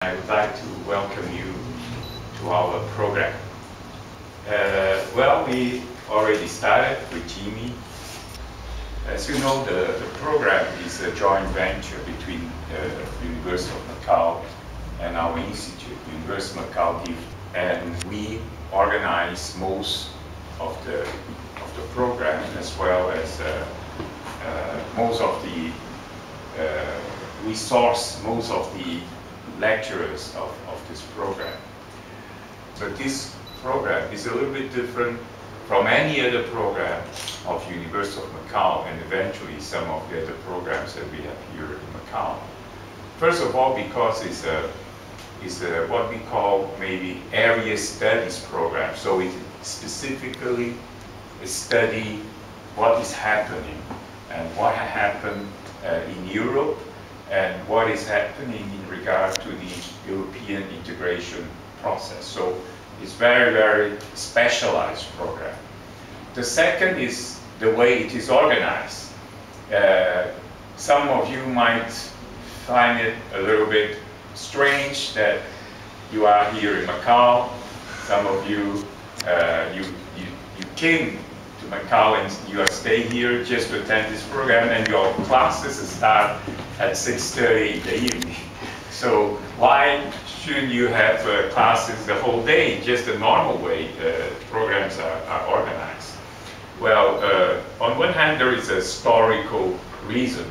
I would like to welcome you to our program. Well, we already started with Jimmy. As you know, the program is a joint venture between the University of Macau and our institute, University of Macau, and we organize most of the program, as well as most of the we source most of the lecturers of this program. But this program is a little bit different from any other program of University of Macau, and eventually some of the other programs that we have here in Macau. First of all, because it's a what we call maybe area studies program. So it specifically study what is happening and what happened in Europe and what is happening in regard to the European integration process. So it's very, very specialized program. The second is the way it is organized. Some of you might find it a little bit strange that you are here in Macau. Some of you, you came to Macau and you are staying here just to attend this program, and your classes start at 6:30 in the evening. So why shouldn't you have classes the whole day, just the normal way programs are organized? Well, on one hand, there is a historical reason.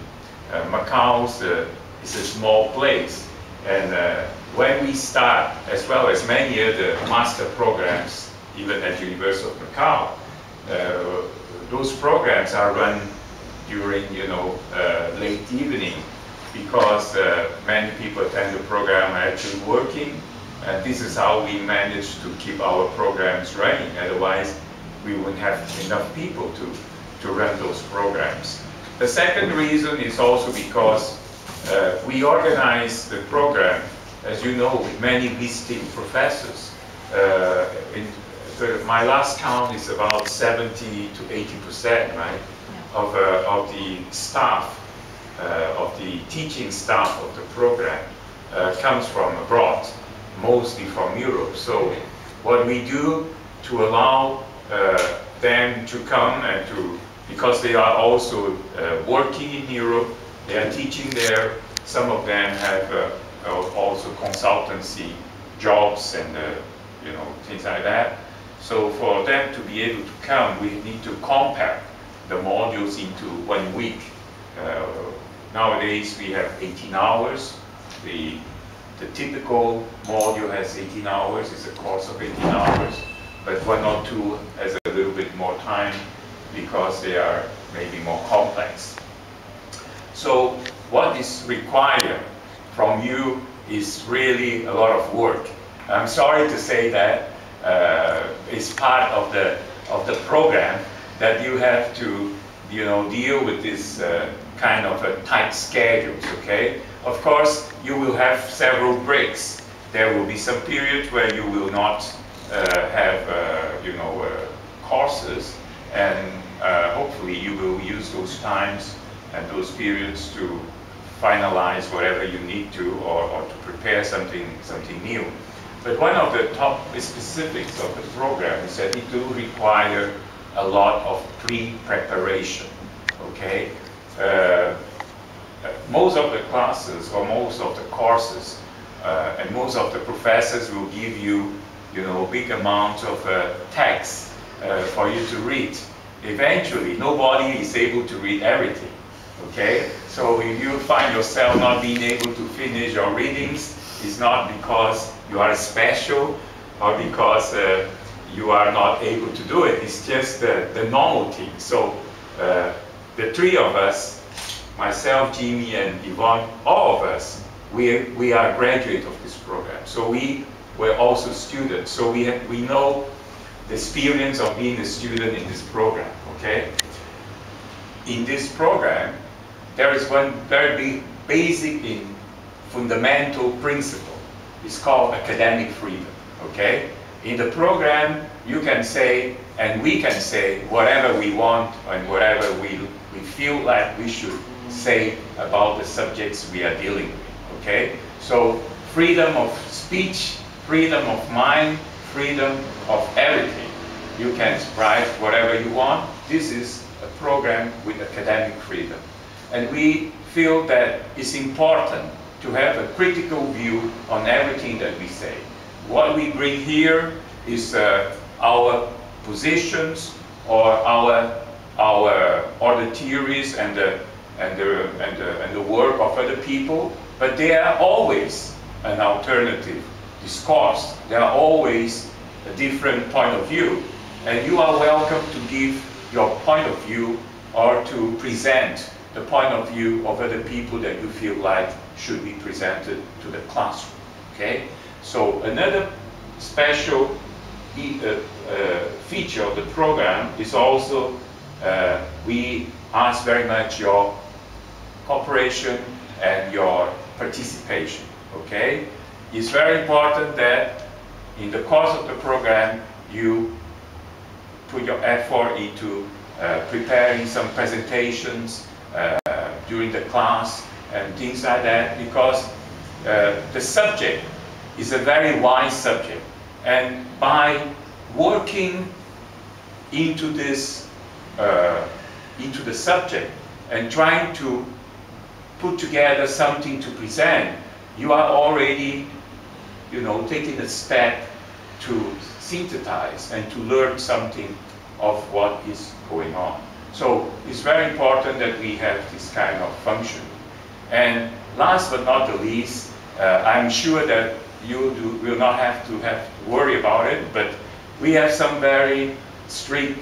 Macau is a small place, and when we start, as well as many other master programs, even at University of Macau, those programs are run during, late evening, because many people attend the program are actually working, and this is how we manage to keep our programs running. Otherwise, we wouldn't have enough people to run those programs. The second reason is also because we organize the program, as you know, with many visiting professors. My last count is about 70 to 80%, right, of the staff, of the teaching staff of the program comes from abroad, mostly from Europe. So what we do to allow them to come and because they are also working in Europe, they are teaching there. Some of them have also consultancy jobs and things like that. So for them to be able to come, we need to compact the modules into 1 week. Nowadays we have 18 hours. The typical module has 18 hours. It's a course of 18 hours. But one or two has a little bit more time because they are maybe more complex. So what is required from you is really a lot of work. I'm sorry to say that it's part of the program that you have to deal with this kind of tight schedules. Okay, of course you will have several breaks. There will be some periods where you will not have courses, and hopefully you will use those times and those periods to finalize whatever you need to, or to prepare something new. But one of the top specifics of the program is that it do require a lot of pre-preparation. Okay, most of the classes or most of the courses and most of the professors will give you, a big amount of text for you to read. Eventually, nobody is able to read everything. Okay, so if you find yourself not being able to finish your readings, it's not because you are special or because you are not able to do it. It's just the normal thing. So the three of us, myself, Jimmy, and Yvonne, all of us, we are graduates of this program. So we were also students. So we know the experience of being a student in this program. Okay. In this program, there is one very big, basic and fundamental principle. It's called academic freedom. Okay. In the program, you can say, and we can say, whatever we want and whatever we feel like we should say about the subjects we are dealing with. Okay. So freedom of speech, freedom of mind, freedom of everything. You can write whatever you want. This is a program with academic freedom. And we feel that it's important to have a critical view on everything that we say. What we bring here is our positions or the theories and the work of other people, but they are always an alternative discourse. They are always a different point of view, and you are welcome to give your point of view or to present the point of view of other people that you feel like should be presented to the classroom. Okay? So another special feature of the program is also we ask very much your cooperation and your participation. Okay? It's very important that in the course of the program you put your effort into preparing some presentations during the class and things like that, because the subject is a very wide subject, and by working into this into the subject and trying to put together something to present, you are already, you know, taking a step to synthesize and to learn something of what is going on. So it's very important that we have this kind of function. And last but not the least, I'm sure that you will not have to worry about it, but we have some very strict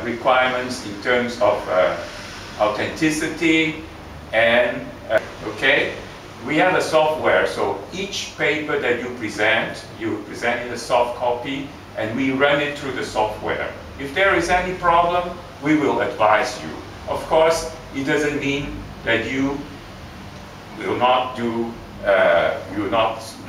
requirements in terms of authenticity and okay, we have a software, so each paper that you present in a soft copy, and we run it through the software. If there is any problem, we will advise you. Of course, it doesn't mean that you will not do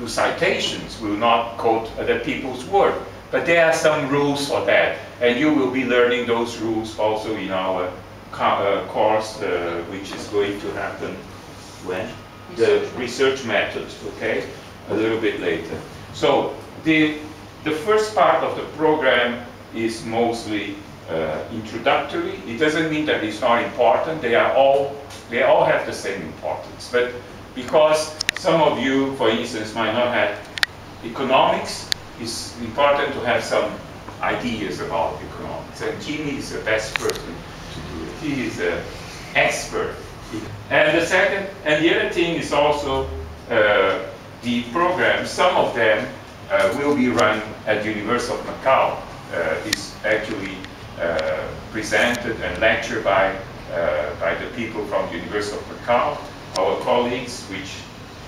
citations, will not quote other people's work, but there are some rules for that, and you will be learning those rules also in our course, which is going to happen when? The research methods, okay? A little bit later. So the first part of the program is mostly introductory. It doesn't mean that it's not important. They all have the same importance. But because some of you, for instance, might not have economics, it's important to have some ideas about economics. And Jimmy is the best person to do it. He is an expert. And the other thing is also the programs. Some of them will be run at the University of Macau. Is actually presented and lectured by the people from the University of Macau, our colleagues, which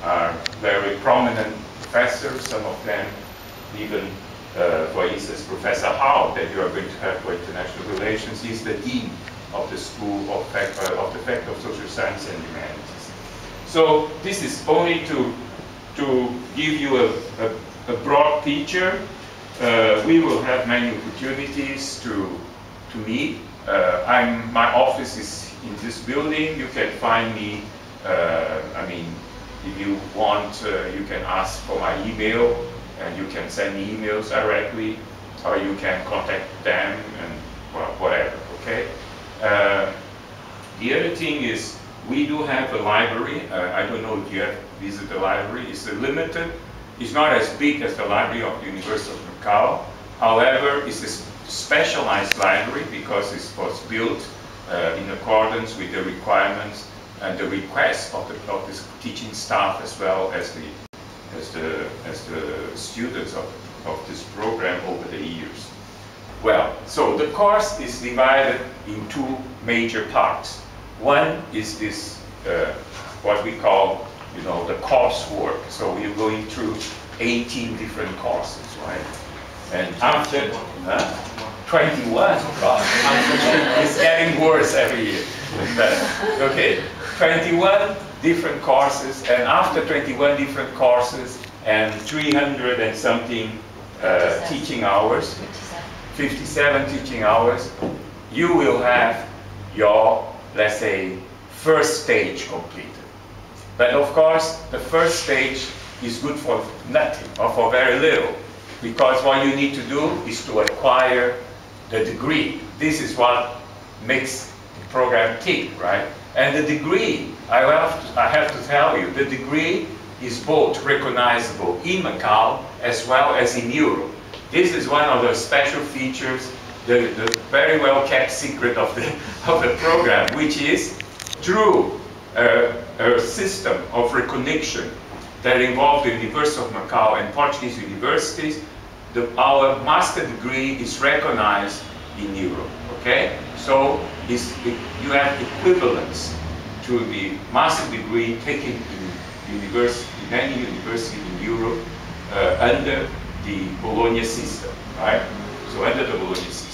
are very prominent professors. Some of them even, for instance, Professor Howe, that you are going to have for international relations, is the dean of the School of the Faculty of Social Science and Humanities. So this is only to give you a broad picture. We will have many opportunities to meet. My office is in this building. You can find me. I mean, if you want, you can ask for my email, and you can send me emails directly, or you can contact them and whatever. Okay. The other thing is we do have a library. I don't know if you have visited the library. It's limited. It's not as big as the library of the University of Macau. However, it's a specialized library because it was built in accordance with the requirements and the requests of the teaching staff, as well as the students of this program over the years. Well, so the course is divided in two major parts. One is this, what we call, you know, the coursework. So we're going through 18 different courses, right? And after 21, God, it's getting worse every year. But, okay, 21 different courses, and after 21 different courses and 300 and something teaching hours, 57 teaching hours, you will have your, let's say, first stage completed. But of course, the first stage is good for nothing or for very little, because what you need to do is to acquire the degree. This is what makes the program tick, right? And the degree, I have to tell you, the degree is both recognizable in Macau as well as in Europe. This is one of the special features, the very well kept secret of the program, which is through a system of recognition that involves the University of Macau and Portuguese universities. Our master degree is recognized in Europe, okay? So you have equivalence to the master degree taken in many universities in Europe under the Bologna system, right? So under the Bologna system.